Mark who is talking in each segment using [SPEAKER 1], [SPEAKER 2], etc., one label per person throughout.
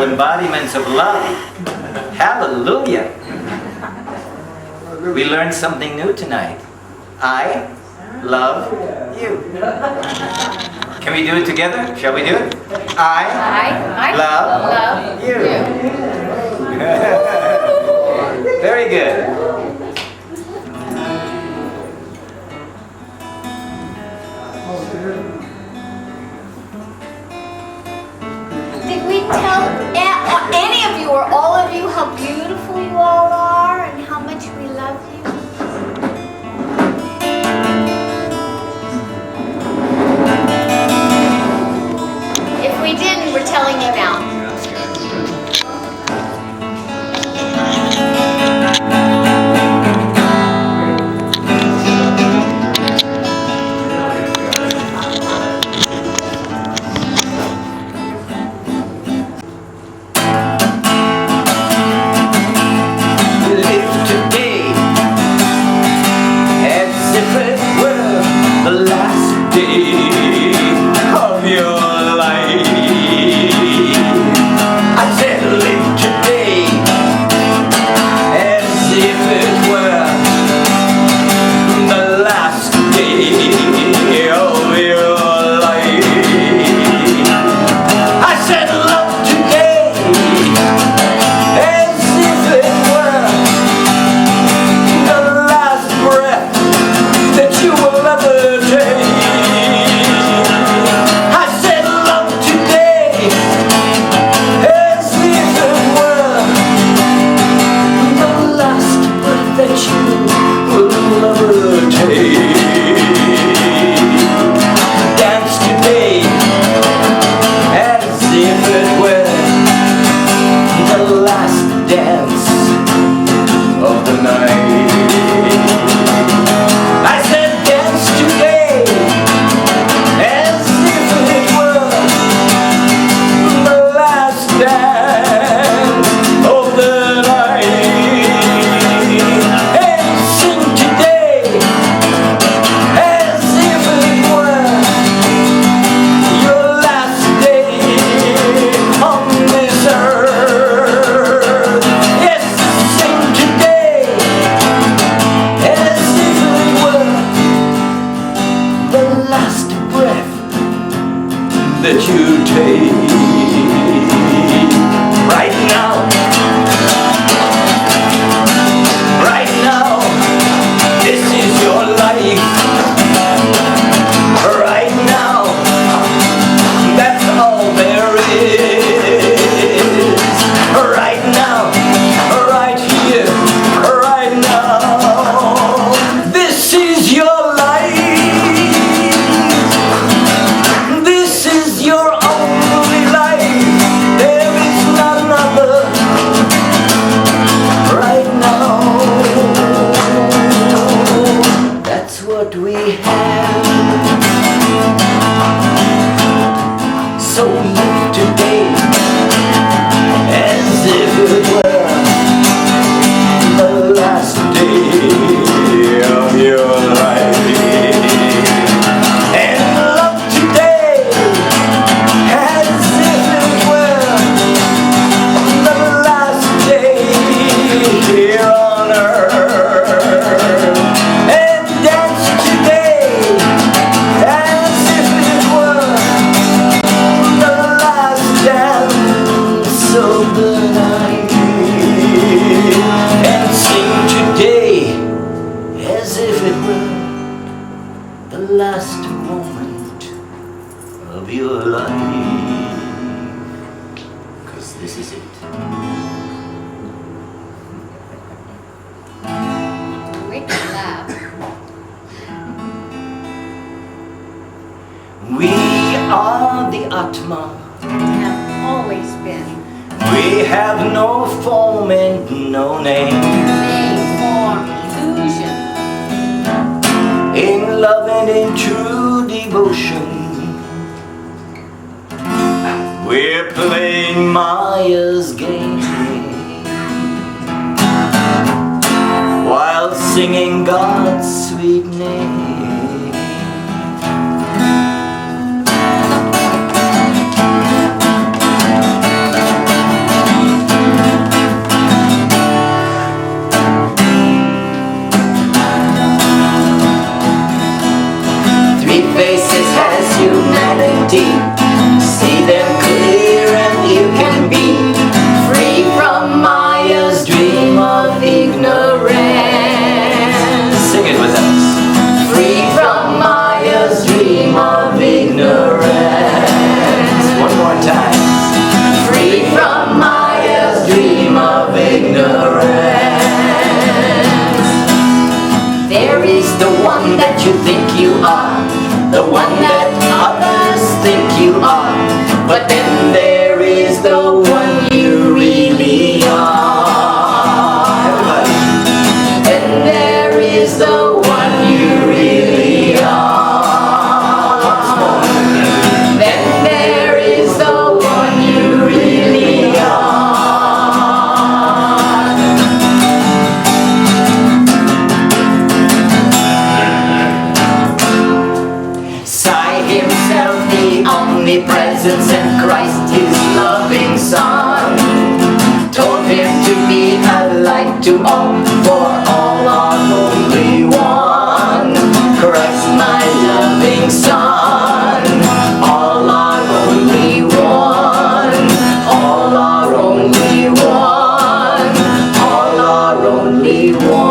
[SPEAKER 1] embodiments of love. Hallelujah. We learned something new tonight. I love you. Can we do it together? Shall we do it? I love you. Very good.
[SPEAKER 2] Did we tell any of you or all of you how beautiful you all are and how much we love you? If we didn't, we're telling you now.
[SPEAKER 1] Singing God's sweet name. one you really are. Everybody. Then there is the one you really are. Once more. Then there is the one you really are. Sigh himself the omnipresence and Christ his loving Son told him to be a light to all, for all are only one. Christ my loving Son, all are only one. All are only one. All are only one.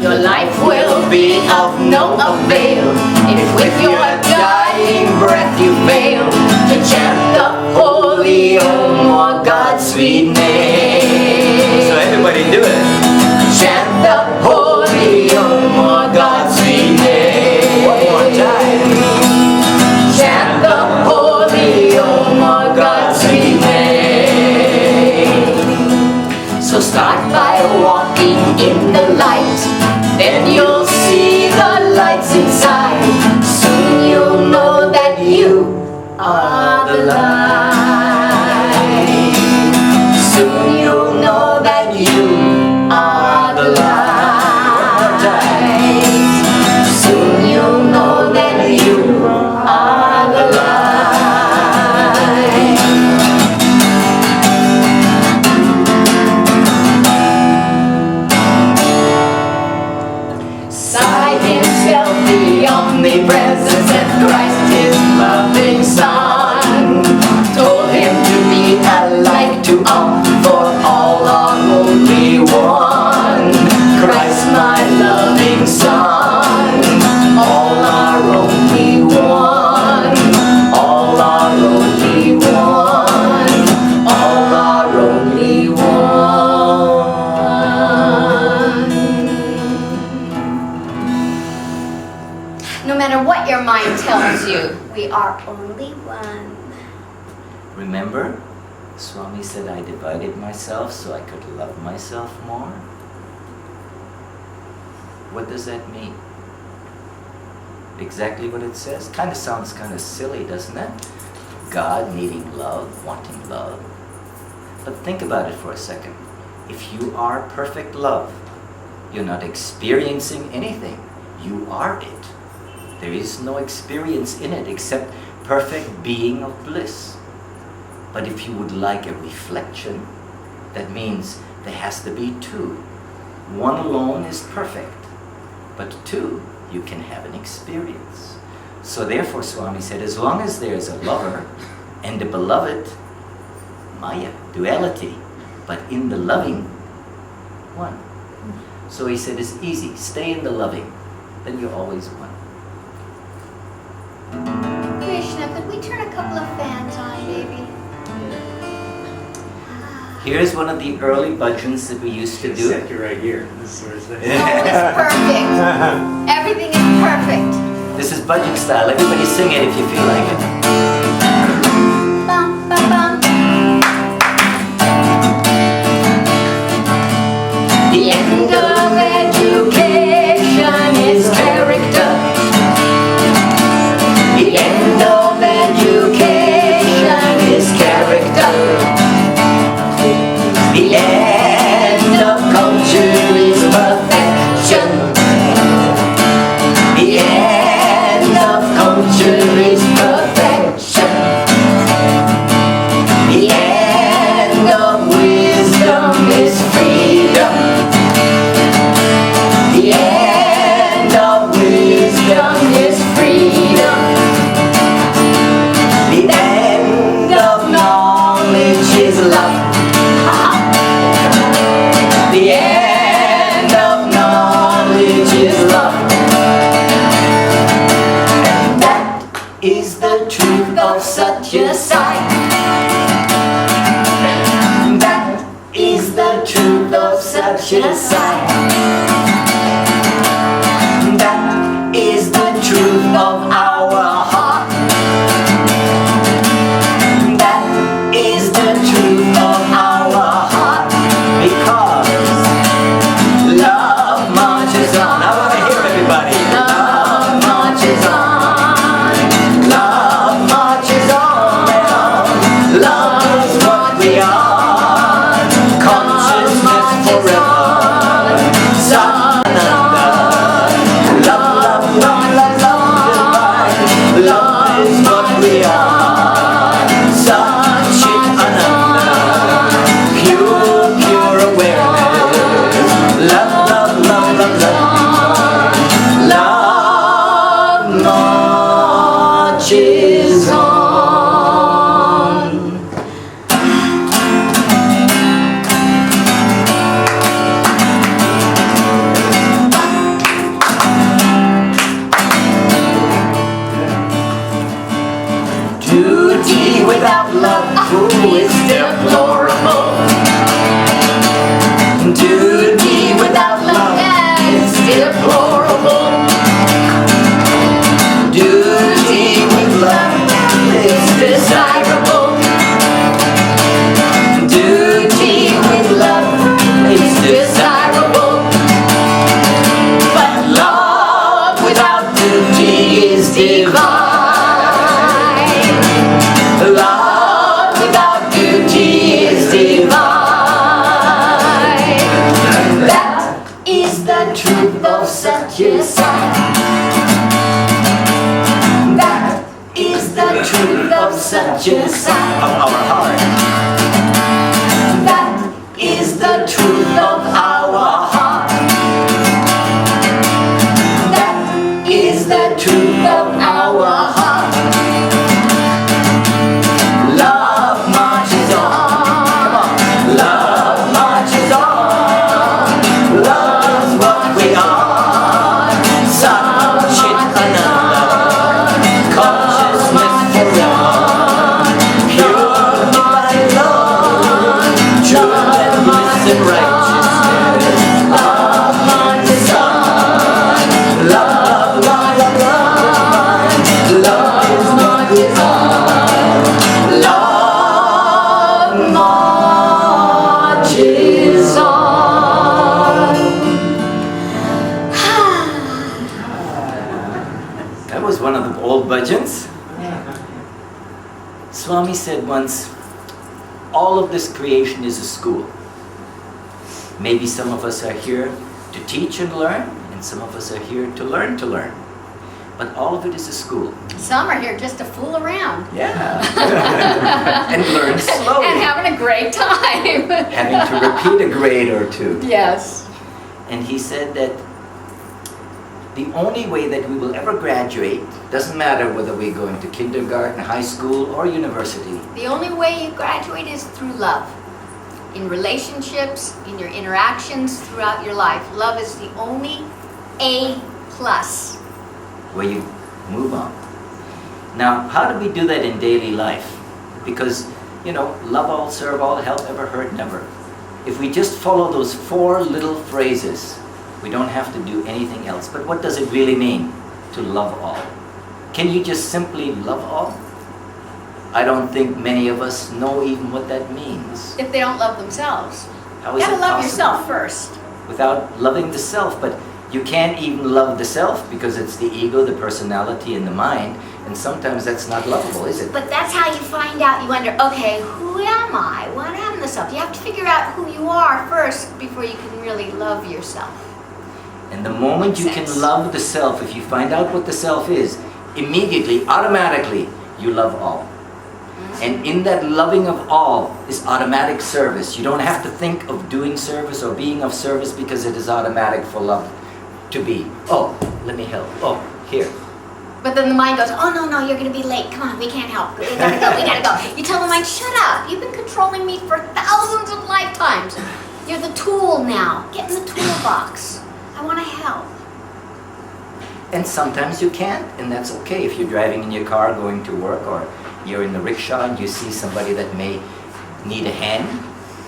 [SPEAKER 1] Your life will be of no avail if with your dying breath you fail to chant the holy hymn or God's sweet name. So everybody do it. Chant the holy hymn or God's sweet name. One more time. Chant the holy hymn or God's sweet name. So start by walking in the light. Then you'll see the lights inside. Soon you'll know that you are the light. Soon you'll know that you are the light. Soon you'll know that you are the light. Sigh himself the omnipresence and Christ his loving Son told him to be a light to all, for all are only one. Christ my loving Son, all are only one. All are only one. All are only one.
[SPEAKER 2] No matter what your mind tells you, we are only one.
[SPEAKER 1] Remember, Swami said I divided myself so I could love myself more. What does that mean? Exactly what it says? Kind of sounds kind of silly, doesn't it? God needing love, wanting love. But think about it for a second. If you are perfect love, you're not experiencing anything. You are it. There is no experience in it except perfect being of bliss. But if you would like a reflection, that means there has to be two. One alone is perfect, but two, you can have an experience. So therefore, Swami said, as long as there's a lover and a beloved, Maya, duality, but in the loving, one. So he said, it's easy, stay in the loving, then you're always one.
[SPEAKER 2] Krishna, could we turn a couple of fans on, baby?
[SPEAKER 1] Here's one of the early bhajans that we used to do.
[SPEAKER 3] Set you right here. This is where it's
[SPEAKER 2] Oh, it's perfect. Everything is perfect.
[SPEAKER 1] This is bhajan style. Everybody sing it if you feel like it.
[SPEAKER 2] Bum, bum, bum.
[SPEAKER 1] The end of education is character. The end of education is character. The end of culture is perfection. The end of culture is perfection.
[SPEAKER 2] a sight. That is the truth of such a sight. That is the truth of our heart. That is the truth of our heart.
[SPEAKER 1] Because love marches on. I want to hear everybody.
[SPEAKER 2] Love marches on.
[SPEAKER 1] Love marches on and on. Love is what we are. Consciousness forever. Sananda. Love, love, love, love, love divine. Love is what we are. Satchit Ananda. Pure, pure awareness. Love, love, love, love, love. Love marches on. Duty without love, who is deplorable. Duty without love is deplorable. Duty with love is desirable. Duty with love is desirable. But love without duty is divine. Love without duty is divine. That is the truth of such a sight. That is the truth of such a sight. Of our heart.
[SPEAKER 2] That is the truth of our heart. That is the truth of our heart.
[SPEAKER 1] Love marches on. Come on. Love marches on. Love's what we are. Satchit Ananda. Consciousness forever. Pure divine love. Truth and bliss and righteousness. Love marches on. Love, love, love, love. Love is what we are. Love marches on. That was one of the old bhajans. Swami said once, all of this creation is a school. Maybe some of us are here to teach and learn, and some of us are here to learn to learn. But all of it is a school.
[SPEAKER 2] Some are here just to fool around.
[SPEAKER 1] Yeah. And learn slowly.
[SPEAKER 2] And having a great time.
[SPEAKER 1] Having to repeat a grade or two.
[SPEAKER 2] Yes.
[SPEAKER 1] And he said that the only way that we will ever graduate, doesn't matter whether we're going to kindergarten, high school, or university.
[SPEAKER 2] The only way you graduate is through love. In relationships, in your interactions throughout your life. Love is the only A+.
[SPEAKER 1] Where you move on. Now, how do we do that in daily life? Because, love all, serve all, help ever, hurt never. If we just follow those 4 little phrases, we don't have to do anything else. But what does it really mean to love all? Can you just simply love all? I don't think many of us know even what that means.
[SPEAKER 2] If they don't love themselves.
[SPEAKER 1] How
[SPEAKER 2] You
[SPEAKER 1] is
[SPEAKER 2] gotta
[SPEAKER 1] it
[SPEAKER 2] love
[SPEAKER 1] possible?
[SPEAKER 2] yourself first.
[SPEAKER 1] Without loving the self, but you can't even love the self because it's the ego, the personality, and the mind, and sometimes that's not lovable, is it?
[SPEAKER 2] But that's how you find out. You wonder, okay, who am I? What happened to self? You have to figure out who you are first before you can really love yourself.
[SPEAKER 1] And the moment you can
[SPEAKER 2] Sense.
[SPEAKER 1] love the self, if you find out what the self is, immediately, automatically, you love all. And in that loving of all is automatic service. You don't have to think of doing service or being of service because it is automatic for love to be. Oh, let me help. Oh, here.
[SPEAKER 2] But then the mind goes, oh no, you're gonna be late. Come on, we can't help. We gotta go. You tell the mind, shut up. You've been controlling me for thousands of lifetimes. You're the tool now. Get in the toolbox. I wanna help.
[SPEAKER 1] And sometimes you can't, and that's okay if you're driving in your car going to work or you're in the rickshaw and you see somebody that may need a hand,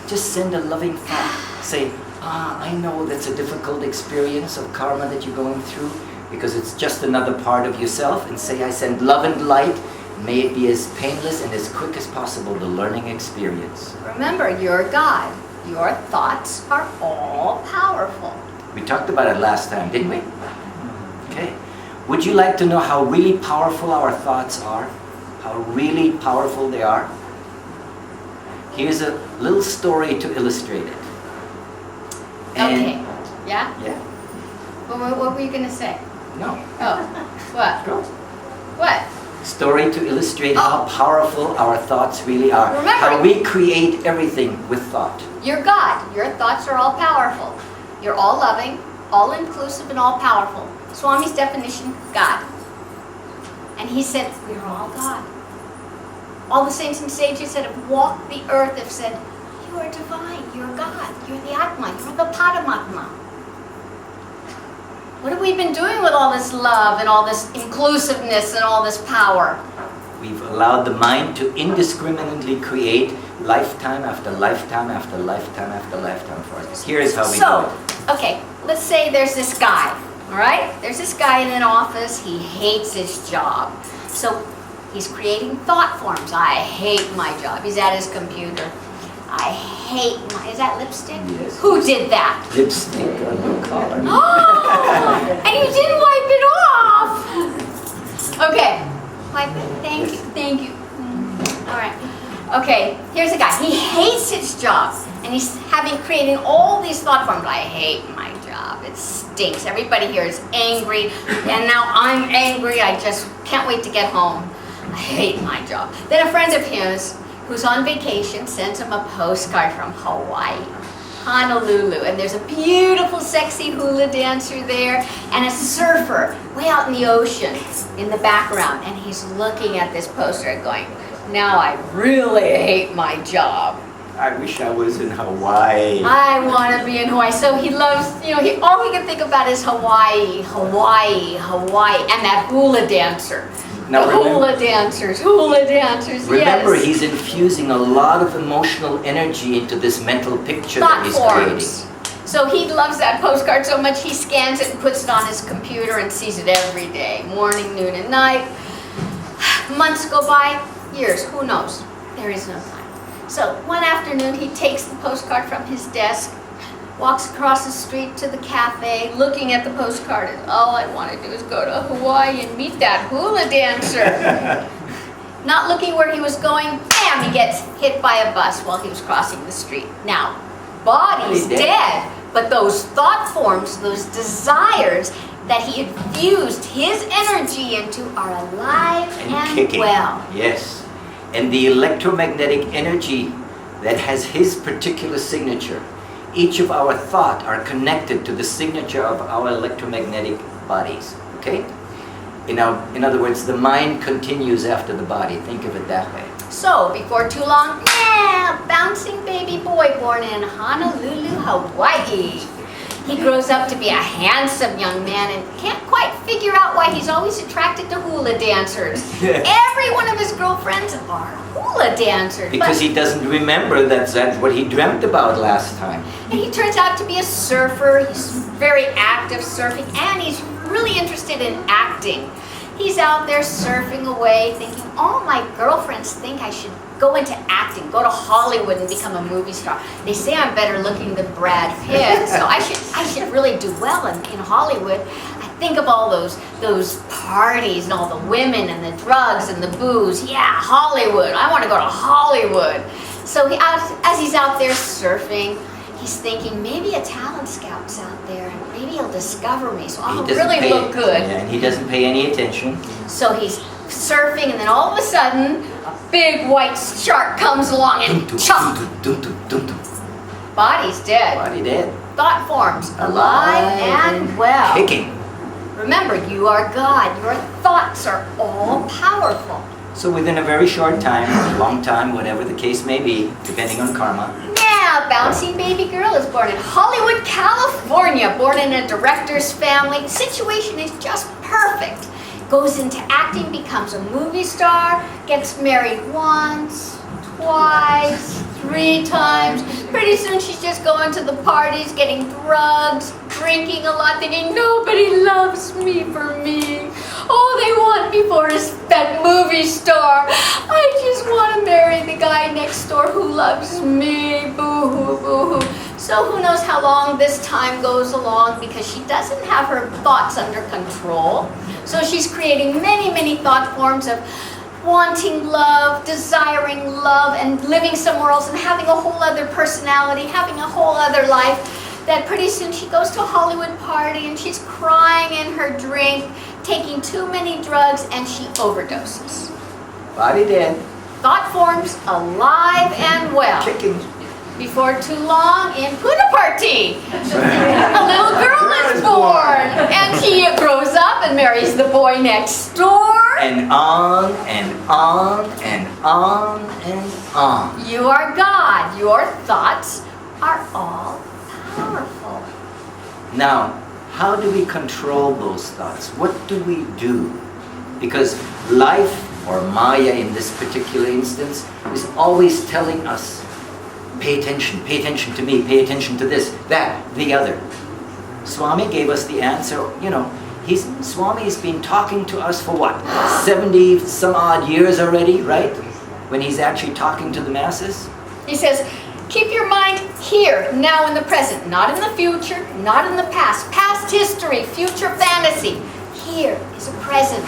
[SPEAKER 1] just send a loving thought. Say, I know that's a difficult experience of karma that you're going through, because it's just another part of yourself, and say, I send love and light. May it be as painless and as quick as possible, the learning experience.
[SPEAKER 2] Remember, you're God. Your thoughts are all powerful.
[SPEAKER 1] We talked about it last time, didn't we? Okay. Would you like to know how really powerful our thoughts are? How really powerful they are? Here's a little story to illustrate it.
[SPEAKER 2] Okay. Yeah?
[SPEAKER 1] Yeah.
[SPEAKER 2] What were you going to say?
[SPEAKER 1] No.
[SPEAKER 2] Oh. What?
[SPEAKER 1] Go.
[SPEAKER 2] What?
[SPEAKER 1] Story to illustrate how powerful our thoughts really are.
[SPEAKER 2] Remember,
[SPEAKER 1] how we create everything with thought.
[SPEAKER 2] You're God. Your thoughts are all powerful. You're all loving, all inclusive, and all powerful. Swami's definition, God. And he said, we're all God. All the saints and sages that have walked the earth have said, you are divine, you're God, you're the Atma, you're the Paramatma. What have we been doing with all this love and all this inclusiveness and all this power?
[SPEAKER 1] We've allowed the mind to indiscriminately create lifetime after lifetime after lifetime after lifetime for us. Here's how we do it.
[SPEAKER 2] Okay, let's say there's this guy, all right? There's this guy in an office, he hates his job. So he's creating thought forms. I hate my job. He's at his computer. I hate my, is that lipstick?
[SPEAKER 1] Yes.
[SPEAKER 2] Who did that?
[SPEAKER 1] Lipstick on your collar.
[SPEAKER 2] And you didn't wipe it off! Okay, wipe it, thank you. All right. Okay, here's a guy. He hates his job, and he's creating all these thought forms. I hate my job. It stinks. Everybody here is angry, and now I'm angry. I just can't wait to get home. I hate my job. Then a friend of his who's on vacation sends him a postcard from Hawaii, Honolulu, and there's a beautiful, sexy hula dancer there, and a surfer way out in the ocean in the background, and he's looking at this poster and going, now I really hate my job.
[SPEAKER 1] I wish I was in Hawaii.
[SPEAKER 2] I want to be in Hawaii. So he loves, all he can think about is Hawaii, Hawaii, Hawaii, and that hula dancer.
[SPEAKER 1] Now
[SPEAKER 2] hula dancers,
[SPEAKER 1] remember,
[SPEAKER 2] yes.
[SPEAKER 1] he's infusing a lot of emotional energy into this mental picture that he's creating.
[SPEAKER 2] So he loves that postcard so much he scans it and puts it on his computer and sees it every day, morning, noon, and night. Months go by, years, who knows? There is no time. So one afternoon he takes the postcard from his desk, walks across the street to the cafe, looking at the postcard, and all I want to do is go to Hawaii and meet that hula dancer. Not looking where he was going, bam, he gets hit by a bus while he was crossing the street. Now, body's dead, but those thought forms, those desires that he infused his energy into are alive and
[SPEAKER 1] kicking.
[SPEAKER 2] well.
[SPEAKER 1] Yes. And the electromagnetic energy that has his particular signature. Each of our thoughts are connected to the signature of our electromagnetic bodies. Okay? In other words, the mind continues after the body. Think of it that way.
[SPEAKER 2] So, before too long, bouncing baby boy born in Honolulu, Hawaii. He grows up to be a handsome young man and can't quite figure out why he's always attracted to hula dancers. Every one of his girlfriends are hula dancers.
[SPEAKER 1] Because he doesn't remember that's what he dreamt about last time.
[SPEAKER 2] And he turns out to be a surfer. He's very active surfing, and he's really interested in acting. He's out there surfing away thinking, all my girlfriends think I should go into acting, go to Hollywood and become a movie star. They say I'm better looking than Brad Pitt, so I should really do well in Hollywood. I think of all those parties and all the women and the drugs and the booze. Yeah, Hollywood. I want to go to Hollywood. So as he's out there surfing, he's thinking, maybe a talent scout's out there, and maybe he'll discover me, so I'll really look good.
[SPEAKER 1] Yeah, and he doesn't pay any attention.
[SPEAKER 2] So he's surfing, and then all of a sudden, a big white shark comes along and chomp. Body's dead.
[SPEAKER 1] Body dead.
[SPEAKER 2] Thought forms alive and well.
[SPEAKER 1] Kicking.
[SPEAKER 2] Remember, you are God. Your thoughts are all powerful.
[SPEAKER 1] So within a very short time, or a long time, whatever the case may be, depending on karma.
[SPEAKER 2] Now, bouncing baby girl is born in Hollywood, California. Born in a director's family. The situation is just perfect. goes into acting, becomes a movie star, gets married once, twice, 3 times. Pretty soon she's just going to the parties, getting drugs, drinking a lot, thinking nobody loves me for me. Oh, they want me for that movie star. I just want to marry the guy next door who loves me. Boo-hoo, boo-hoo. So who knows how long this time goes along, because she doesn't have her thoughts under control. So she's creating many, many thought forms of wanting love, desiring love, and living somewhere else and having a whole other personality, having a whole other life, that pretty soon she goes to a Hollywood party and she's crying in her drink, taking too many drugs, and she overdoses.
[SPEAKER 1] Body dead.
[SPEAKER 2] Thought forms alive and well.
[SPEAKER 1] Kicking.
[SPEAKER 2] Before too long, in Puna Party, a little girl is born, and she grows up and marries the boy next door.
[SPEAKER 1] And on and on and on and on.
[SPEAKER 2] You are God. Your thoughts are all powerful.
[SPEAKER 1] Now, how do we control those thoughts? What do we do? Because life, or Maya in this particular instance, is always telling us, pay attention to me, pay attention to this, that, the other. Swami gave us the answer. You know, Swami's been talking to us for what, 70 some odd years already, right? When he's actually talking to the masses.
[SPEAKER 2] He says, keep your mind here, now in the present, not in the future, not in the past. Past history, future fantasy. Here is a present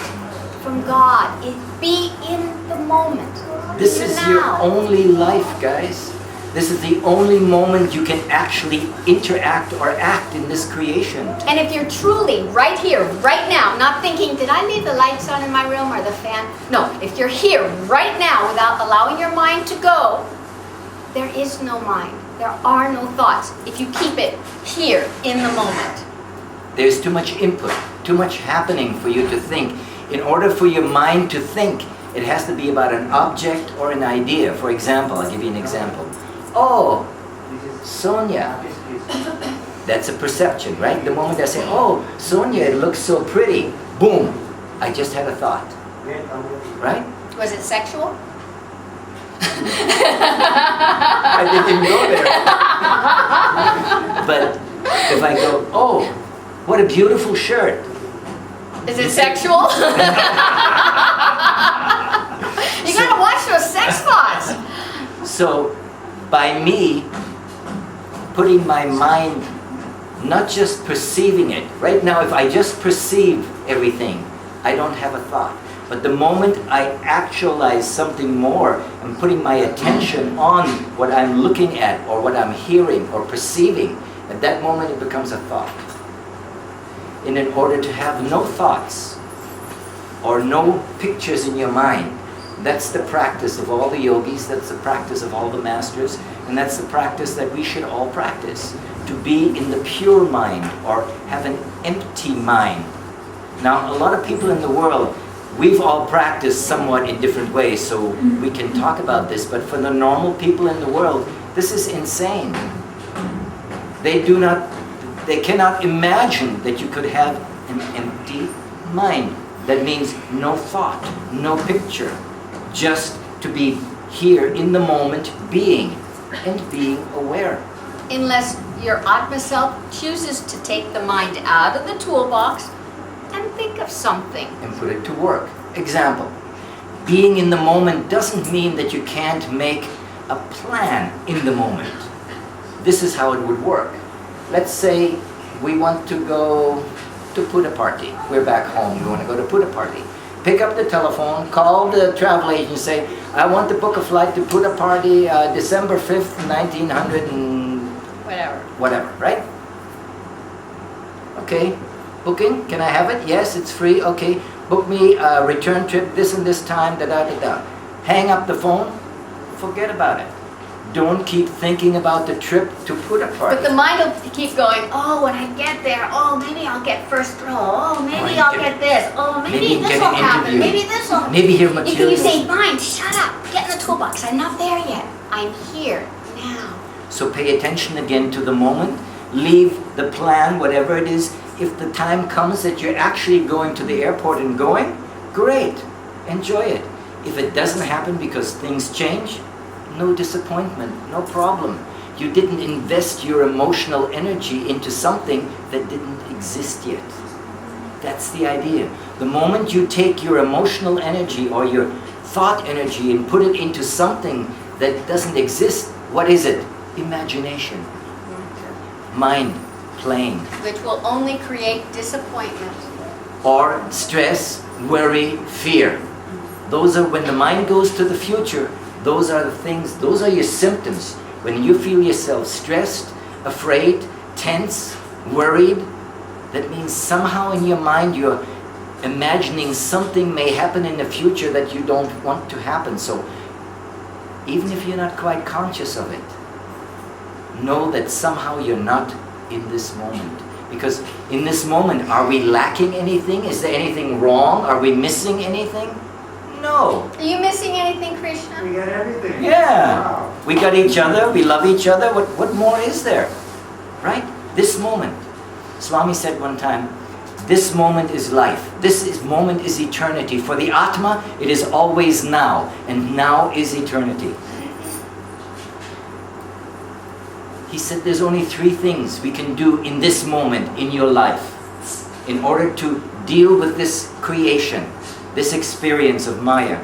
[SPEAKER 2] from God. Be in the moment.
[SPEAKER 1] This is your only life, guys. This is the only moment you can actually interact or act in this creation.
[SPEAKER 2] And if you're truly right here, right now, not thinking, did I leave the lights on in my room or the fan? No, if you're here right now without allowing your mind to go, there is no mind. There are no thoughts if you keep it here in the moment.
[SPEAKER 1] There's too much input, too much happening for you to think. In order for your mind to think, it has to be about an object or an idea. For example, I'll give you an example. Oh, Sonia. That's a perception, right? The moment I say, oh, Sonia, it looks so pretty. Boom. I just had a thought. Right?
[SPEAKER 2] Was it sexual?
[SPEAKER 1] I didn't even go there. But if I go, oh, what a beautiful shirt.
[SPEAKER 2] Is it sexual? You gotta watch those sex thoughts.
[SPEAKER 1] So, by me putting my mind, not just perceiving it. Right now, if I just perceive everything, I don't have a thought. But the moment I actualize something more, I'm putting my attention on what I'm looking at or what I'm hearing or perceiving, at that moment it becomes a thought. And in order to have no thoughts or no pictures in your mind, that's the practice of all the yogis, that's the practice of all the masters, and that's the practice that we should all practice. To be in the pure mind or have an empty mind. Now, a lot of people in the world, we've all practiced somewhat in different ways, so we can talk about this, but for the normal people in the world, this is insane. They cannot imagine that you could have an empty mind. That means no thought, no picture, just to be here in the moment, being, and being aware.
[SPEAKER 2] Unless your Atma self chooses to take the mind out of the toolbox and think of something.
[SPEAKER 1] And put it to work. Example, being in the moment doesn't mean that you can't make a plan in the moment. This is how it would work. Let's say we want to go to Puna Party. We're back home, we want to go to Puna Party. Pick up the telephone, call the travel agent, say, I want to book a flight to Puna Party December 5th, 1900 and... Whatever, right? Okay, booking, can I have it? Yes, it's free, okay. Book me a return trip this and this time, da-da-da-da. Hang up the phone, forget about it. Don't keep thinking about the trip to Puna Party.
[SPEAKER 2] But the mind will keep going, oh, when I get there, oh, maybe I'll get first row. Oh, maybe I'll get this. Oh, maybe this will happen. Maybe this will.
[SPEAKER 1] Maybe hear material.
[SPEAKER 2] You say, mind, shut up. Get in the toolbox. I'm not there yet. I'm here now.
[SPEAKER 1] So pay attention again to the moment. Leave the plan, whatever it is, if the time comes that you're actually going to the airport and going, great, enjoy it. If it doesn't happen because things change, no disappointment, no problem. You didn't invest your emotional energy into something that didn't exist yet. That's the idea. The moment you take your emotional energy or your thought energy and put it into something that doesn't exist, what is it? Imagination. Mind playing.
[SPEAKER 2] Which will only create disappointment.
[SPEAKER 1] Or stress, worry, fear. Those are when the mind goes to the future, those are the things, those are your symptoms. When you feel yourself stressed, afraid, tense, worried, that means somehow in your mind you're imagining something may happen in the future that you don't want to happen. So even if you're not quite conscious of it, know that somehow you're not in this moment. Because in this moment, are we lacking anything? Is there anything wrong? Are we missing anything? No.
[SPEAKER 2] Are you missing anything, Krishna?
[SPEAKER 3] We got everything.
[SPEAKER 1] Yeah.
[SPEAKER 3] Wow.
[SPEAKER 1] We got each other, we love each other. What more is there? Right? This moment. Swami said one time, this moment is life. Moment is eternity. For the Atma, it is always now. And now is eternity. He said there's only 3 things we can do in this moment in your life in order to deal with this creation, this experience of Maya.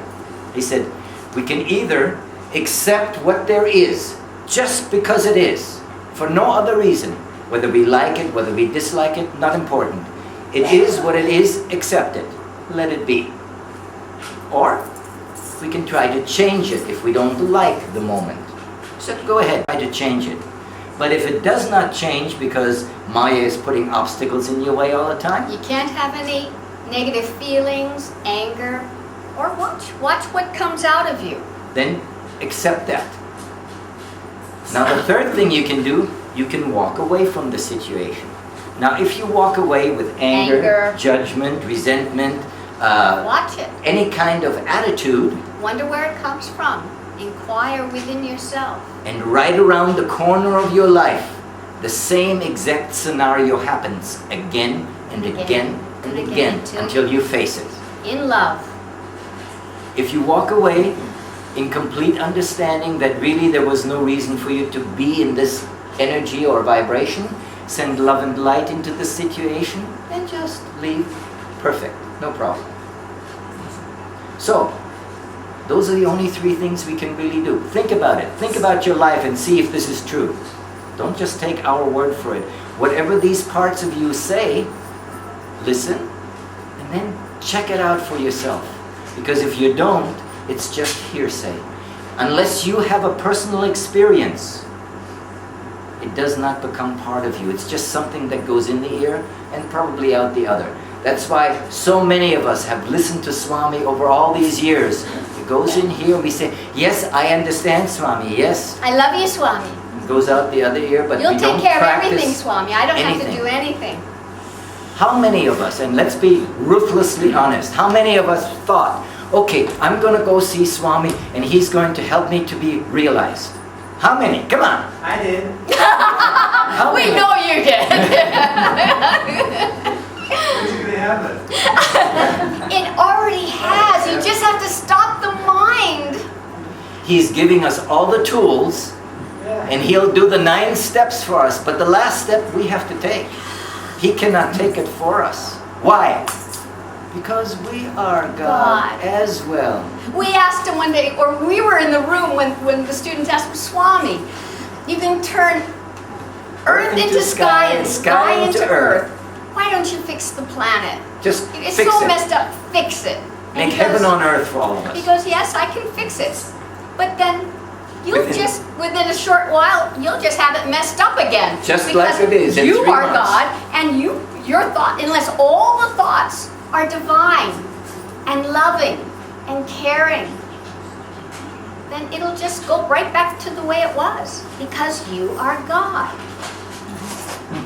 [SPEAKER 1] He said, we can either accept what there is just because it is, for no other reason. Whether we like it, whether we dislike it, not important. It is what it is, accept it. Let it be. Or we can try to change it if we don't like the moment. So go ahead, try to change it. But if it does not change because Maya is putting obstacles in your way all the time,
[SPEAKER 2] You can't have any negative feelings, anger, or watch what comes out of you.
[SPEAKER 1] then accept that. Now the third thing you can do, you can walk away from the situation. Now if you walk away with anger. Judgment, resentment,
[SPEAKER 2] Watch it.
[SPEAKER 1] any kind of attitude,
[SPEAKER 2] Wonder where it comes from. Inquire within yourself.
[SPEAKER 1] and right around the corner of your life, the same exact scenario happens again and again and again until you face it.
[SPEAKER 2] In love.
[SPEAKER 1] If you walk away in complete understanding that really there was no reason for you to be in this energy or vibration, send love and light into the situation, then just leave. Perfect, no problem. So, those are the only 3 things we can really do. Think about it. Think about your life and see if this is true. Don't just take our word for it. Whatever these parts of you say, listen, and then check it out for yourself. Because if you don't, it's just hearsay. Unless you have a personal experience, it does not become part of you. It's just something that goes in the ear and probably out the other. That's why so many of us have listened to Swami over all these years. It goes in here, we say, yes, I understand, Swami, yes.
[SPEAKER 2] I love you, Swami.
[SPEAKER 1] It goes out the other ear, but
[SPEAKER 2] You'll
[SPEAKER 1] we don't
[SPEAKER 2] take care of
[SPEAKER 1] practice
[SPEAKER 2] everything, Swami. I don't have to
[SPEAKER 1] anything.
[SPEAKER 2] do anything.
[SPEAKER 1] How many of us, and let's be ruthlessly honest, how many of us thought, okay, I'm going to go see Swami and he's going to help me to be realized? How many? Come on.
[SPEAKER 3] I did.
[SPEAKER 1] How
[SPEAKER 2] We
[SPEAKER 1] many?
[SPEAKER 2] know you did.
[SPEAKER 3] When's it gonna happen?
[SPEAKER 2] It already has. You just have to stop the mind.
[SPEAKER 1] He's giving us all the tools
[SPEAKER 3] Yeah.
[SPEAKER 1] and he'll do the 9 steps for us, but the last step we have to take. He cannot take it for us. Why? Because we are God,
[SPEAKER 2] God.
[SPEAKER 1] as well.
[SPEAKER 2] We asked him one day, or we were in the room when the students asked him, Swami, you can turn earth into sky and sky into earth. Why don't you fix the planet?
[SPEAKER 1] Just
[SPEAKER 2] It's
[SPEAKER 1] fix
[SPEAKER 2] so
[SPEAKER 1] it.
[SPEAKER 2] messed up. Fix it. And
[SPEAKER 1] Make
[SPEAKER 2] he goes-
[SPEAKER 1] heaven on earth for all of us.
[SPEAKER 2] He goes, yes, I can fix it. But then you'll
[SPEAKER 1] Within-
[SPEAKER 2] just, within a short while, you'll just have it messed up again.
[SPEAKER 1] Just
[SPEAKER 2] Because
[SPEAKER 1] like it is in
[SPEAKER 2] you
[SPEAKER 1] 3
[SPEAKER 2] are
[SPEAKER 1] months.
[SPEAKER 2] God, and your thought, unless all the thoughts are divine and loving and caring, then it'll just go right back to the way it was. Because you are God.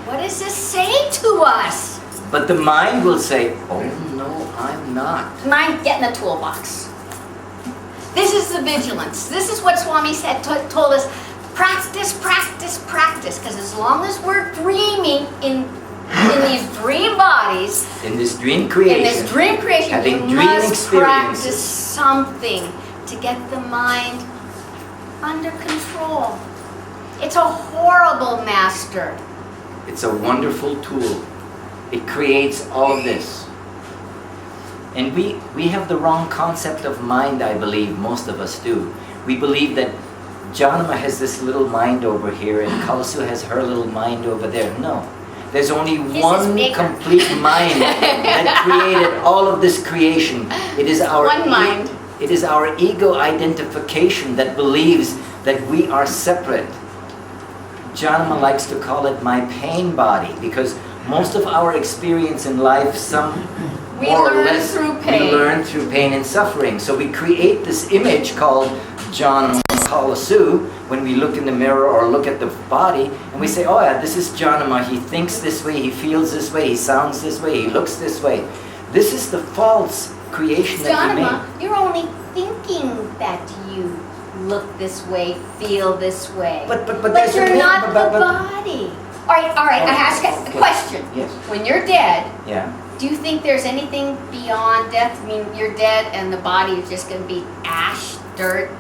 [SPEAKER 2] What does this say to us?
[SPEAKER 1] But the mind will say, oh no, I'm not.
[SPEAKER 2] Mind, get in the toolbox. This is the vigilance. This is what Swami said, told us, practice, practice, practice. Because as long as we're dreaming in in these dream bodies,
[SPEAKER 1] in this dream creation, having
[SPEAKER 2] you
[SPEAKER 1] dream
[SPEAKER 2] must practice
[SPEAKER 1] experiences.
[SPEAKER 2] something to get the mind under control. It's a horrible master.
[SPEAKER 1] It's a wonderful tool. It creates all of this. And we have the wrong concept of mind, I believe, most of us do. We believe that Johnima has this little mind over here and Kalassu has her little mind over there. No. There's only one complete mind that created all of this creation. It is our
[SPEAKER 2] one mind.
[SPEAKER 1] It is our ego identification that believes that we are separate. Johnima likes to call it my pain body because most of our experience in life,
[SPEAKER 2] We
[SPEAKER 1] more or
[SPEAKER 2] learn
[SPEAKER 1] less,
[SPEAKER 2] through pain.
[SPEAKER 1] we learn through pain and suffering. So we create this image called johnima&kalassu when we look in the mirror or look at the body and we say, oh yeah, this is Johnima. He thinks this way, he feels this way, he sounds this way, he looks this way. This is the false creation that we
[SPEAKER 2] Johnima,
[SPEAKER 1] made.
[SPEAKER 2] you're only thinking that you look this way, feel this way.
[SPEAKER 1] But
[SPEAKER 2] you're not the body. All right, I ask a question.
[SPEAKER 1] Yes.
[SPEAKER 2] When you're dead,
[SPEAKER 1] Yeah.
[SPEAKER 2] do you think there's anything beyond death? I mean, you're dead and the body is just going to be ash, dirt,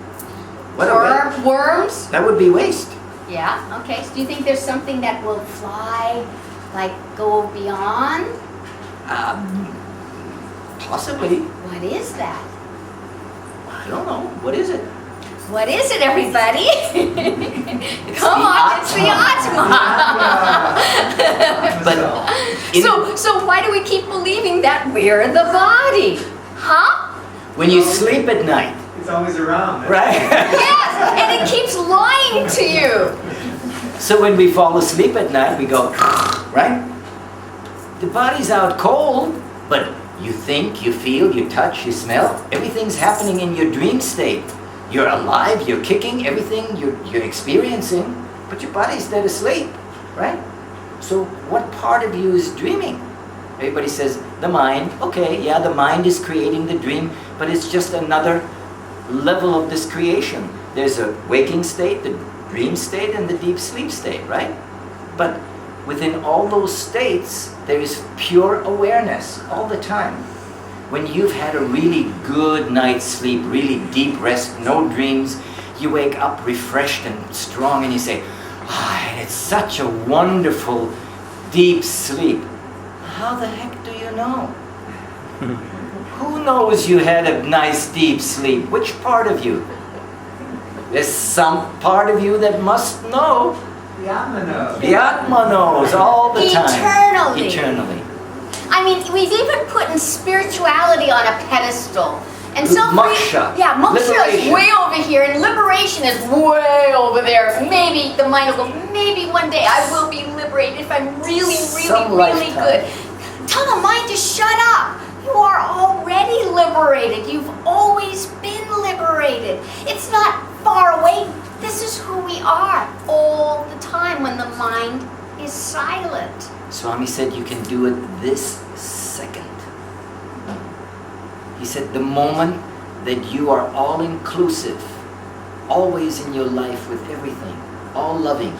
[SPEAKER 1] What a waste.
[SPEAKER 2] worms?
[SPEAKER 1] That would be waste.
[SPEAKER 2] Yeah, okay. So do you think there's something that will fly, like go beyond?
[SPEAKER 1] Possibly.
[SPEAKER 2] What is that?
[SPEAKER 1] I don't know. What is it?
[SPEAKER 2] What is it, everybody? Come
[SPEAKER 1] the
[SPEAKER 2] on, it's the Atma.
[SPEAKER 1] But
[SPEAKER 2] So why do we keep believing that we're the body? Huh?
[SPEAKER 1] when you sleep at night,
[SPEAKER 3] It's always around.
[SPEAKER 1] right?
[SPEAKER 2] Yes, and it keeps lying to you.
[SPEAKER 1] So when we fall asleep at night, we go, right? The body's out cold, but you think, you feel, you touch, you smell. Everything's happening in your dream state. You're alive, you're kicking, everything you're experiencing, but your body's dead asleep, right? So what part of you is dreaming? Everybody says, the mind. Okay, yeah, the mind is creating the dream, but it's just another level of this creation. There's a waking state, the dream state, and the deep sleep state, right? But within all those states, there is pure awareness all the time. When you've had a really good night's sleep, really deep rest, no dreams, you wake up refreshed and strong and you say, ah, it's such a wonderful deep sleep. How the heck do you know? Who knows you had a nice deep sleep? Which part of you? There's some part of you that must know.
[SPEAKER 3] The Atma knows.
[SPEAKER 1] The Atma knows all the time.
[SPEAKER 2] Eternally.
[SPEAKER 1] Eternally.
[SPEAKER 2] I mean, we've even put spirituality on a pedestal. And
[SPEAKER 1] Moksha.
[SPEAKER 2] moksha is
[SPEAKER 1] Liberation.
[SPEAKER 2] way over here, and liberation is way over there. Maybe the mind will go, maybe one day I will be liberated if I'm really,
[SPEAKER 1] Some
[SPEAKER 2] really
[SPEAKER 1] lifetime.
[SPEAKER 2] good. Tell the mind to shut up. You are already liberated. You've always been liberated. It's not far away. This is who we are all the time when the mind is silent.
[SPEAKER 1] Swami said you can do it this second. He said the moment that you are all-inclusive, always in your life with everything, all loving,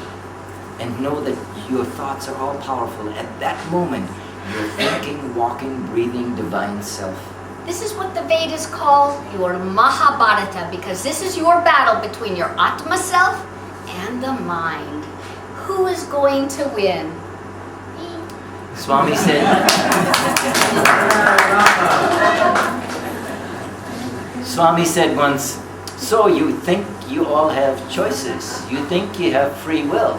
[SPEAKER 1] and know that your thoughts are all powerful, at that moment you're thinking, walking, breathing divine self.
[SPEAKER 2] This is what the Vedas call your Mahabharata, because this is your battle between your Atma self and the mind. Who is going to win?
[SPEAKER 1] Swami said, Swami said once, so you think you all have choices? You think you have free will?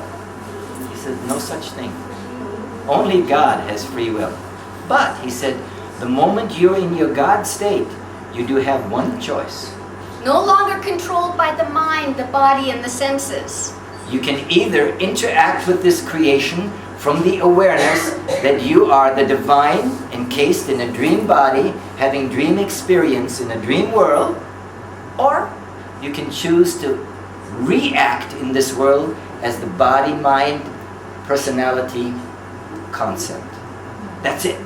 [SPEAKER 1] He said, no such thing. Only God has free will. But, he said, the moment you're in your God state, you do have one choice.
[SPEAKER 2] No longer controlled by the mind, the body, and the senses.
[SPEAKER 1] You can either interact with this creation from the awareness that you are the divine encased in a dream body, having dream experience in a dream world, or you can choose to react in this world as the body, mind, personality concept. That's it.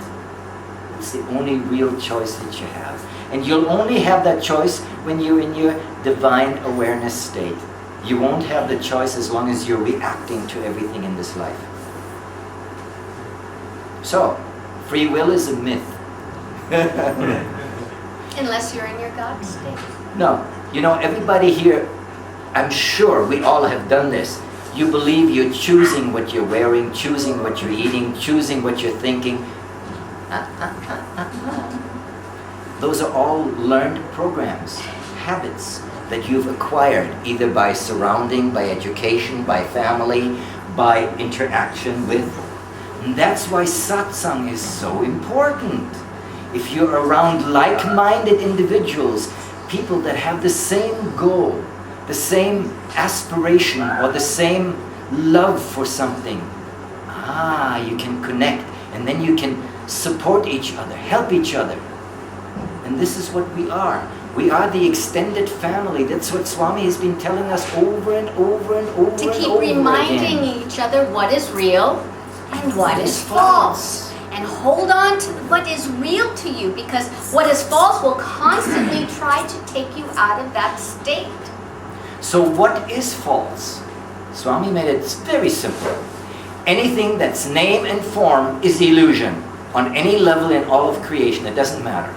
[SPEAKER 1] It's the only real choice that you have. And you'll only have that choice when you're in your divine awareness state. You won't have the choice as long as you're reacting to everything in this life. So, free will is a myth.
[SPEAKER 2] Unless you're in your God state.
[SPEAKER 1] No, you know, everybody here, I'm sure we all have done this. You believe you're choosing what you're wearing, choosing what you're eating, choosing what you're thinking. Those are all learned programs, habits that you've acquired either by surrounding, by education, by family, by interaction with. And that's why satsang is so important. If you're around like-minded individuals, people that have the same goal, the same aspiration, or the same love for something, you can connect, and then you can support each other, help each other. And this is what we are. We are the extended family. That's what Swami has been telling us over and over and over
[SPEAKER 2] To
[SPEAKER 1] and
[SPEAKER 2] keep
[SPEAKER 1] over
[SPEAKER 2] reminding
[SPEAKER 1] again.
[SPEAKER 2] each other what is real and what is false. And hold on to what is real to you, because what is false will constantly try to take you out of that state.
[SPEAKER 1] So what is false? Swami made it very simple. Anything that's name and form is illusion on any level in all of creation. It doesn't matter.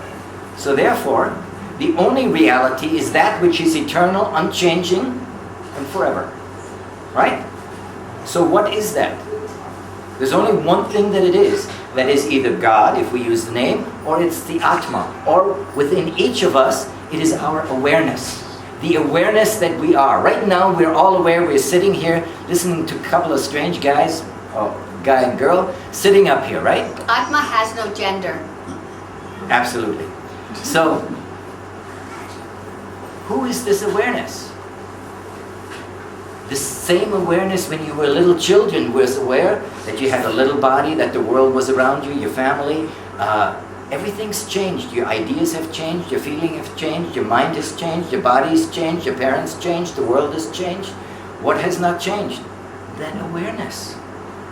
[SPEAKER 1] So therefore, the only reality is that which is eternal, unchanging, and forever. Right? So what is that? There's only one thing that it is. That is either God, if we use the name, or it's the Atma. Or within each of us, it is our awareness. The awareness that we are. Right now, we're all aware. We're sitting here listening to a couple of strange guys, guy and girl, sitting up here, right?
[SPEAKER 2] Atma has no gender.
[SPEAKER 1] Absolutely. So, who is this awareness? The same awareness when you were little children was aware that you had a little body, that the world was around you, your family. Everything's changed. Your ideas have changed, your feeling has changed, your mind has changed, your body's changed, your parents changed, the world has changed. What has not changed? That awareness.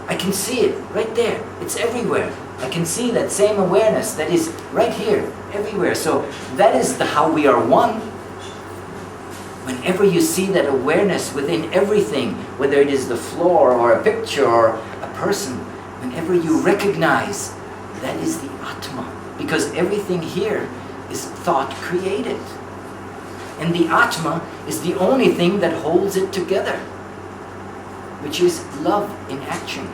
[SPEAKER 1] I can see it right there. It's everywhere. I can see that same awareness that is right here, everywhere. So that is how we are one. Whenever you see that awareness within everything, whether it is the floor or a picture or a person, whenever you recognize, that is the Atma. Because everything here is thought created. And the Atma is the only thing that holds it together, which is love in action.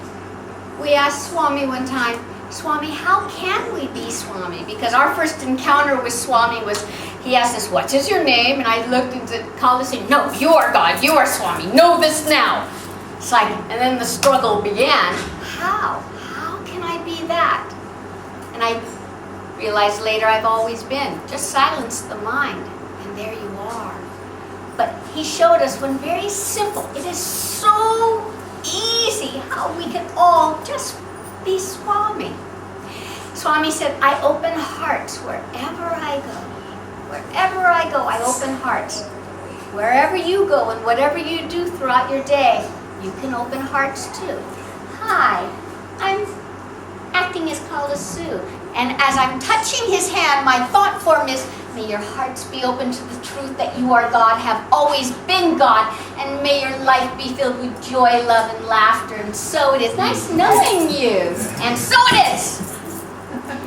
[SPEAKER 2] We asked Swami one time, Swami, how can we be Swami? Because our first encounter with Swami was, he asked us, what is your name? And I looked and said, Kalassu, no, you are God, you are Swami, know this now. It's like, and then the struggle began. How? How can I be that? And I realized later I've always been. Just silence the mind, and there you are. But he showed us one very simple, it is so easy how we can all just be Swami. Swami said, I open hearts wherever I go. Wherever I go, I open hearts. Wherever you go and whatever you do throughout your day, you can open hearts too. Hi, I'm acting as Kalassu. And as I'm touching his hand, my thought form is, may your hearts be open to the truth that you are God, have always been God, and may your life be filled with joy, love, and laughter. And so it is. Nice knowing you. And so it is.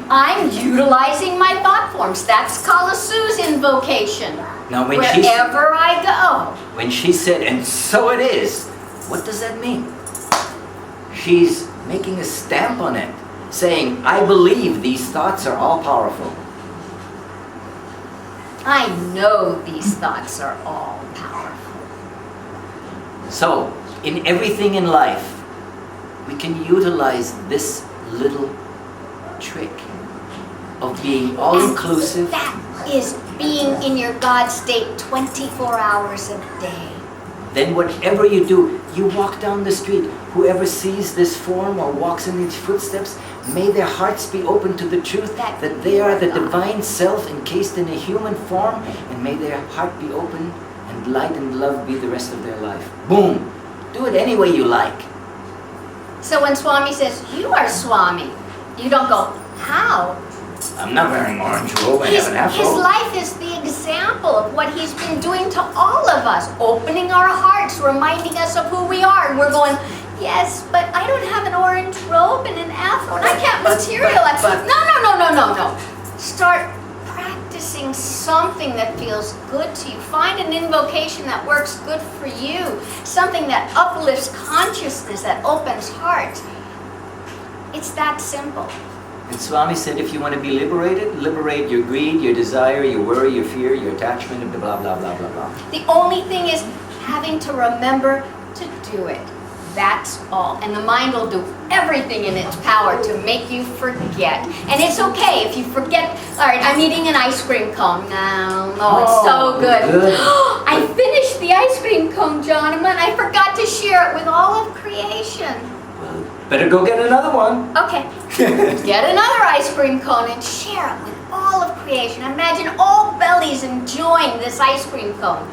[SPEAKER 2] I'm utilizing my thought forms. That's Kalassu's invocation.
[SPEAKER 1] Now,
[SPEAKER 2] wherever I go.
[SPEAKER 1] When she said, and so it is, what does that mean? She's making a stamp on it, saying, I believe these thoughts are all powerful.
[SPEAKER 2] I know these thoughts are all powerful.
[SPEAKER 1] So, in everything in life, we can utilize this little trick of being all-inclusive.
[SPEAKER 2] That is being in your God state 24 hours a day.
[SPEAKER 1] Then whatever you do, you walk down the street, whoever sees this form or walks in these footsteps, may their hearts be open to the truth that they are the divine self encased in a human form, and may their heart be open and light and love be the rest of their life. Boom! Do it any way you like.
[SPEAKER 2] So when Swami says, you are Swami, you don't go, how?
[SPEAKER 1] I'm not wearing orange robe. I
[SPEAKER 2] His
[SPEAKER 1] have an afro.
[SPEAKER 2] life is the example of what he's been doing to all of us, opening our hearts, reminding us of who we are. And we're going, yes, but I don't have an orange robe and an afro, and I can't materialize. No. Start practicing something that feels good to you. Find an invocation that works good for you. Something that uplifts consciousness, that opens hearts. It's that simple.
[SPEAKER 1] And Swami said if you want to be liberated, liberate your greed, your desire, your worry, your fear, your attachment, blah, blah, blah, blah, blah.
[SPEAKER 2] The only thing is having to remember to do it. That's all. And the mind will do everything in its power to make you forget. And it's okay if you forget. All right, I'm eating an ice cream cone now. Oh, it's so good. I finished the ice cream cone, Johnima, and I forgot to share it with all of creation.
[SPEAKER 1] Well, better go get another one.
[SPEAKER 2] Okay. Get another ice cream cone and share it with all of creation. Imagine all bellies enjoying this ice cream cone.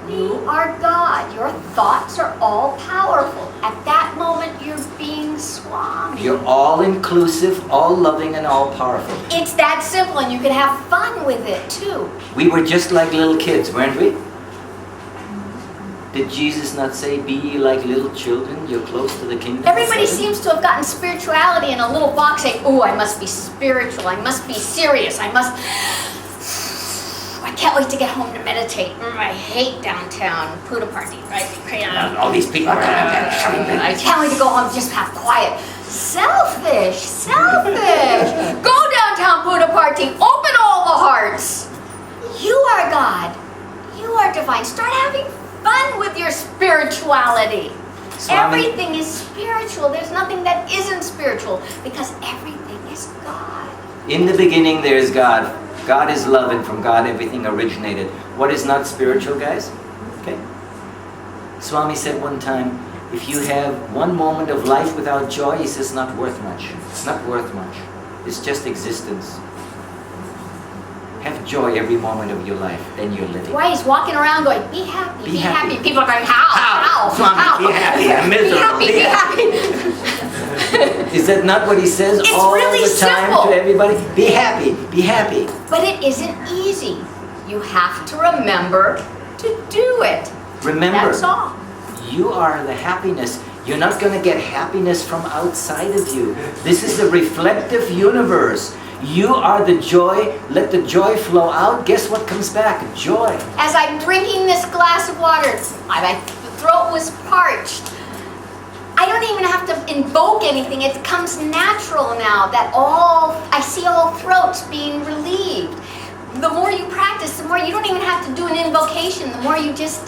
[SPEAKER 2] You are God. Your thoughts are all powerful. At that moment, you're being Swami.
[SPEAKER 1] You're all inclusive, all loving, and all powerful.
[SPEAKER 2] It's that simple, and you can have fun with it too.
[SPEAKER 1] We were just like little kids, weren't we? Did Jesus not say, be ye like little children, you're close to the kingdom?
[SPEAKER 2] Everybody seems to have gotten spirituality in a little box saying, oh, I must be spiritual, I must be serious, I can't wait to get home to meditate. I hate downtown Puda party.
[SPEAKER 1] All these people.
[SPEAKER 2] I can't wait to go home and just have quiet. Selfish. Go downtown Puda party. Open all the hearts. You are God. You are divine. Start having fun with your spirituality.
[SPEAKER 1] Swami.
[SPEAKER 2] Everything is spiritual. There's nothing that isn't spiritual because everything is God.
[SPEAKER 1] In the beginning there is God. God is love, and from God everything originated. What is not spiritual, guys? Okay. Swami said one time, if you have one moment of life without joy, he says, not worth much. It's not worth much. It's just existence. Have joy every moment of your life, then you're living.
[SPEAKER 2] Why he's walking around going, be happy, be happy. People are going, how?
[SPEAKER 1] Swami, be happy, I'm miserable.
[SPEAKER 2] Be happy.
[SPEAKER 1] Is that not what he says
[SPEAKER 2] It's
[SPEAKER 1] all
[SPEAKER 2] really
[SPEAKER 1] the time
[SPEAKER 2] simple.
[SPEAKER 1] to everybody? Be happy, be happy.
[SPEAKER 2] But it isn't easy. You have to remember to do it.
[SPEAKER 1] Remember,
[SPEAKER 2] That's all.
[SPEAKER 1] you are the happiness. You're not going to get happiness from outside of you. This is a reflective universe. You are the joy. Let the joy flow out. Guess what comes back? Joy.
[SPEAKER 2] As I'm drinking this glass of water, my throat was parched. I don't even have to invoke anything. It comes natural now that I see all throats being relieved. The more you practice, the more you don't even have to do an invocation. The more you just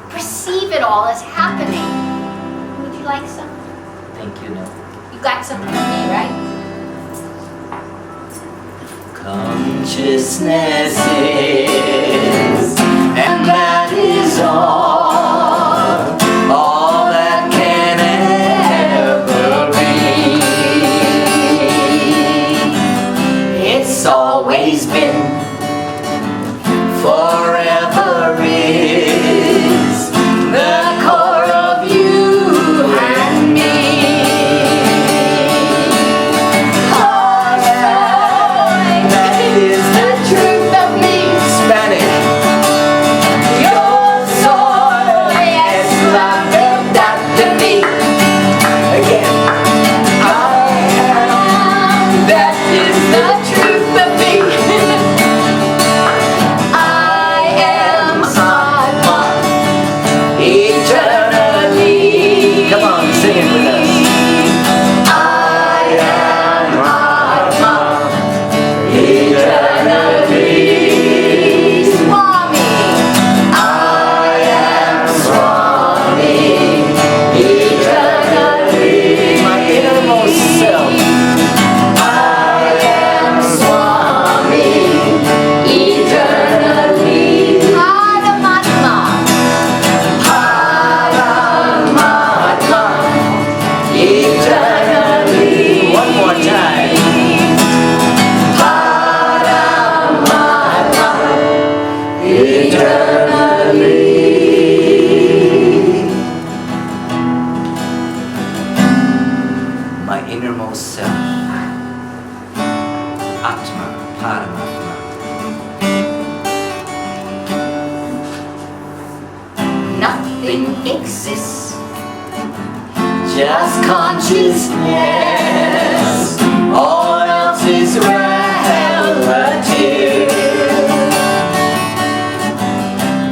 [SPEAKER 2] perceive it all as happening. Would you like some?
[SPEAKER 1] Thank you, no.
[SPEAKER 2] You got some for me, right?
[SPEAKER 1] Consciousness is, and that is all that can ever be. It's always been, forever is, the core of you and me. That is the truth of me. Spanish. exists, just consciousness. All else is relative.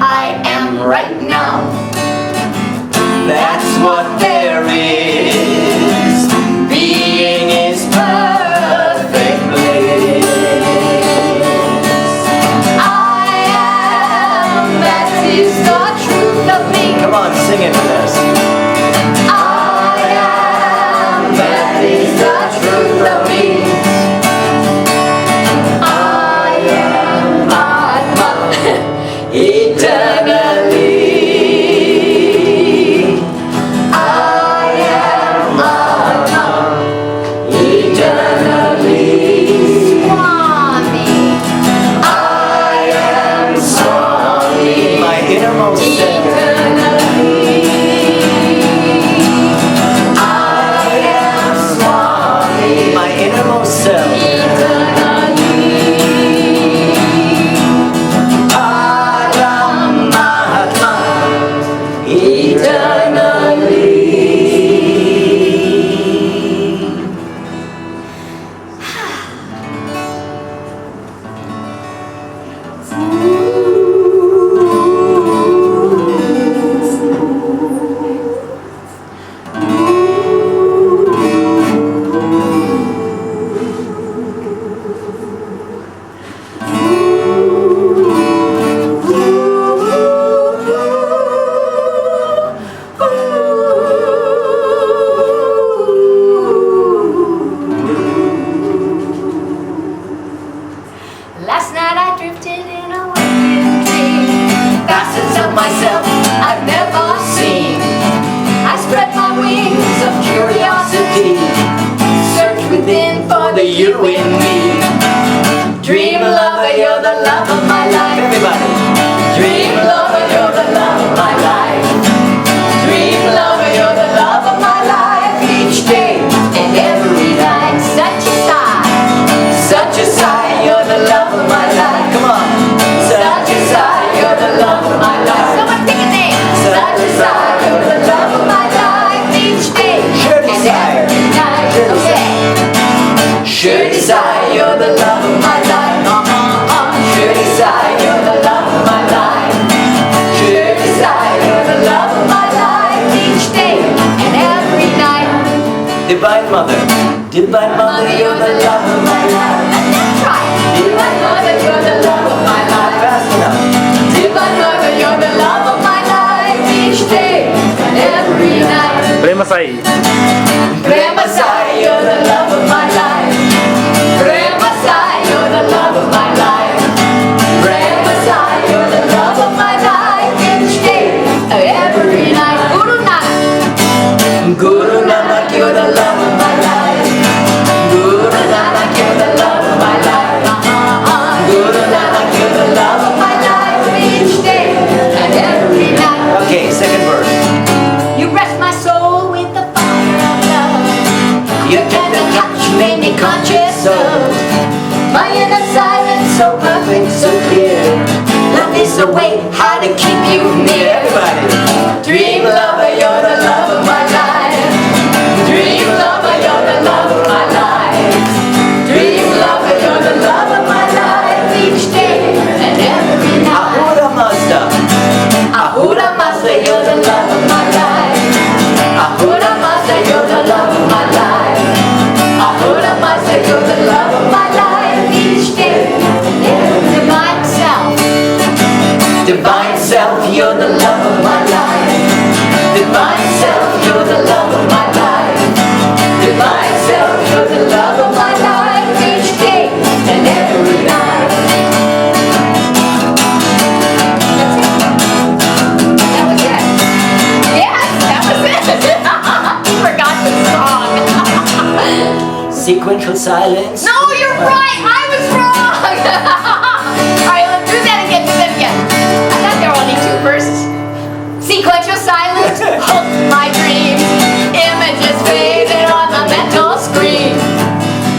[SPEAKER 1] I am right now. That's what there is. Being is perfect bliss. I am, that is the truth of me. Come on, sing it with us. I am, that is the truth of me. I am Atma, eternally.
[SPEAKER 2] Last night I drifted in a waking dream, facets of myself I've never seen. I spread my wings of curiosity, search within for the you in me. Dream lover, you're the love of my life.
[SPEAKER 1] Everybody.
[SPEAKER 2] Dream lover, you're the love of my life. Dream lover, you're the love of my life. Each day and every night, such a sigh, you're the love of my life.
[SPEAKER 1] Come on.
[SPEAKER 2] Such a sigh, you're the love of my life. Someone pick a name. Such a sigh, you're the love of my life. Each day
[SPEAKER 1] Sure
[SPEAKER 2] and
[SPEAKER 1] desire.
[SPEAKER 2] every night.
[SPEAKER 1] Sure
[SPEAKER 2] Okay. Sure desire, you're the love of my life. Sure desire, you're the love of my life. Sure desire, you're the love of my life. Each day and every night.
[SPEAKER 1] Divine Mother. Divine Mother, you're the love of my life.
[SPEAKER 2] That's right. Divine Mother, you're the love of my life.
[SPEAKER 1] Fast enough.
[SPEAKER 2] Divine Mother, you're the love of my life. Each day and every night.
[SPEAKER 4] Prema Sai.
[SPEAKER 2] Prema Sai, you're the love of my life. Prema Sai, you're the love of my life. Prema Sai, you're the love of my life. Each day and every night. Guru Nanak.
[SPEAKER 1] Guru Nanak, you're the love of my life.
[SPEAKER 2] Guru Nanak, you're the love of my life. Guru Nanak, you're the love of my life. Each day and every night.
[SPEAKER 1] Okay, second verse.
[SPEAKER 2] You rest my soul with the fire of love.
[SPEAKER 1] You
[SPEAKER 2] Your tender touch made me conscious of my inner silence, so perfect, so clear. Love is the way how to keep you near.
[SPEAKER 1] Everybody.
[SPEAKER 2] Dream lover, you're the love of my life. Dream lover, you're the love of my life. Dream lover, you're the love of my life. Each day and every night.
[SPEAKER 1] Ahura Mazda.
[SPEAKER 2] Ahura Mazda, you're the love of my life. Ahura Mazda, you're the love of my life. Ahura Mazda, you're the love of my life. Each day, divine self.
[SPEAKER 1] Divine Self, you're the love of my life.
[SPEAKER 2] Divine self, you're the love of my life. Divine self, you're the love of my life. Each day and every night. That was it. Yes, that was it. You forgot the song.
[SPEAKER 1] Sequential silence.
[SPEAKER 2] No, you're right. I was wrong. All right, let's do that again. Do that again. I thought there were only 2 verses. Sequential silence. Hold my dreams. Images faded on the mental screen.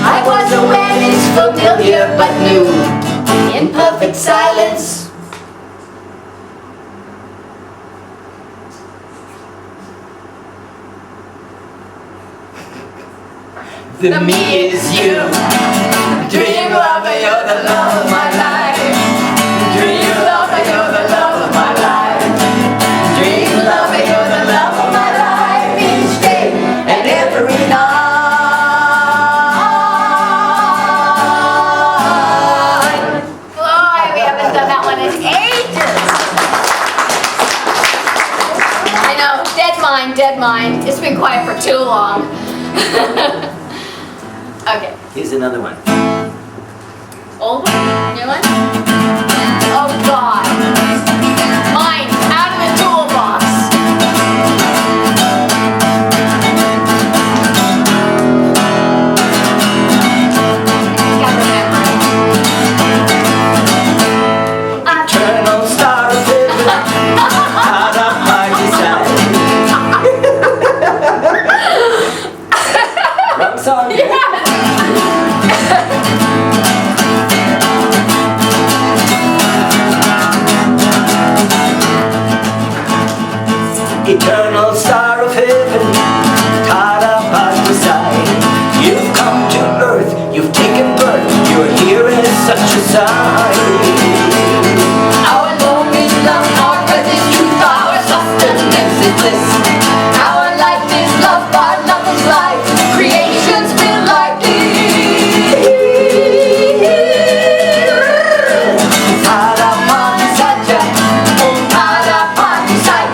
[SPEAKER 2] I was aware it's familiar but new. In perfect silence.
[SPEAKER 1] The me is you. Dream lover, you're the love of my life. Dream lover, you're the love of my life. Dream lover, you're the love of my life. Each day and every night.
[SPEAKER 2] Boy, we haven't done that one in ages. I know, dead mind. It's been quiet for too long. Okay.
[SPEAKER 1] Here's another one.
[SPEAKER 2] Old one? New one? Oh God. Mine, out of the toolbox. Gotta remember it.
[SPEAKER 1] Eternal star of heaven, out of my desire. Wrong song. Eternal star of heaven, caught up by the side. You've come to earth, you've taken birth, you're here as such a sign. Our love is love, our breath is truth, our sustenance is bliss. Our life is love, our love is life, creation's been like this. Caught up on the side, oh, caught up on the side,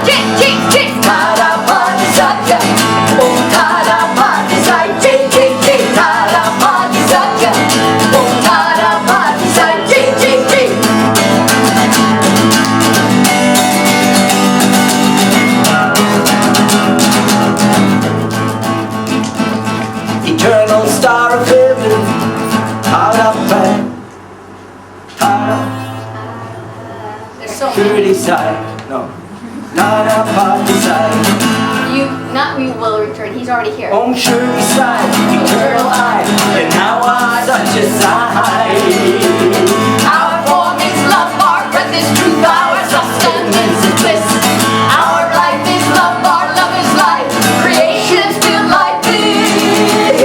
[SPEAKER 1] eternal star of heaven, caught up
[SPEAKER 2] There's so many.
[SPEAKER 1] pretty side, no, caught up on the side.
[SPEAKER 2] We will return. He's already here.
[SPEAKER 1] Om surely side, eternal eye, and now are such a sign. Our form is love, our breath is truth, our sustenance is bliss. Our life is love, our love is life, creation's built like this.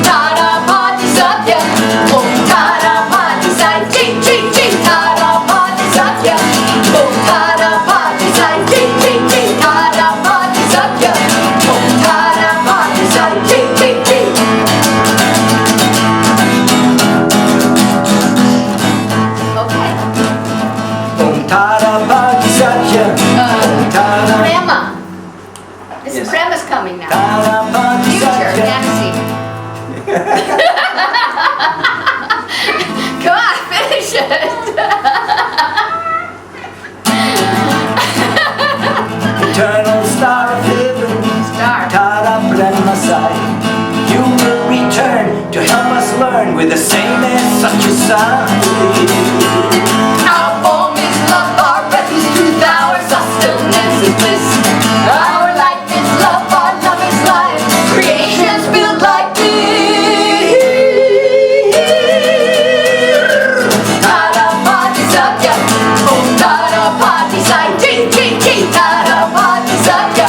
[SPEAKER 1] Tada pati satya, om tada pati side, ching ching ching. Tada pati satya, om tada pati side, ching ching ching. Tada pati satya, om tada pati side, ching ching ching.
[SPEAKER 2] Okay.
[SPEAKER 1] Om tada pati satya, om tada.
[SPEAKER 2] Prema. This
[SPEAKER 1] Yes.
[SPEAKER 2] Prema's coming now.
[SPEAKER 1] Tada pati
[SPEAKER 2] Future,
[SPEAKER 1] satya.
[SPEAKER 2] Nancy. Come on, finish it.
[SPEAKER 1] Eternal star of heaven,
[SPEAKER 2] Star.
[SPEAKER 1] Tara Brahma side. You will return to help us learn with the same as such a sign. Our form is love, our breath is truth, our sustenance is bliss. Our life is love, our love is life, creation's built like this. Tara Pati Satya, Om Tara Pati Sai, Ching Ching Ching. Tara Pati Satya,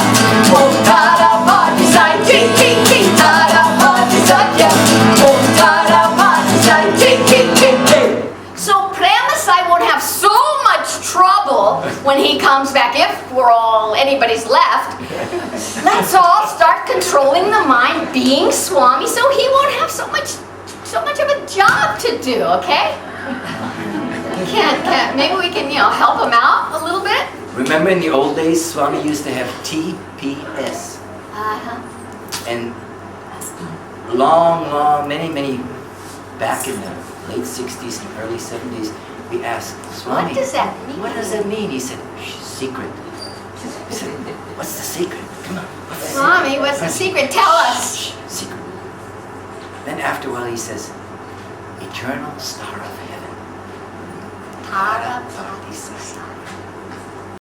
[SPEAKER 1] Om Tara Pati Sai, Ching Ching Ching. Tara Pati Satya, Om Tara Pati Sai, Ching Ching Ching Ching.
[SPEAKER 2] So Pramasai won't have so much trouble when he comes back, if anybody's left. Let's all start controlling the mind, being Swami, so he won't have so much of a job to do, okay? Maybe we can, help him out a little bit?
[SPEAKER 1] Remember in the old days, Swami used to have TPS.
[SPEAKER 2] Uh-huh.
[SPEAKER 1] And many back in the late 60s and early 70s, we asked Swami,
[SPEAKER 2] What does that mean?
[SPEAKER 1] What does that mean? He said, secret. He said, what's the secret? Come on. What's the
[SPEAKER 2] Swami,
[SPEAKER 1] secret?
[SPEAKER 2] what's the secret? Tell us.
[SPEAKER 1] Shh, secret. Then after a while he says, eternal star of heaven.
[SPEAKER 2] Tara
[SPEAKER 1] Pati Sai.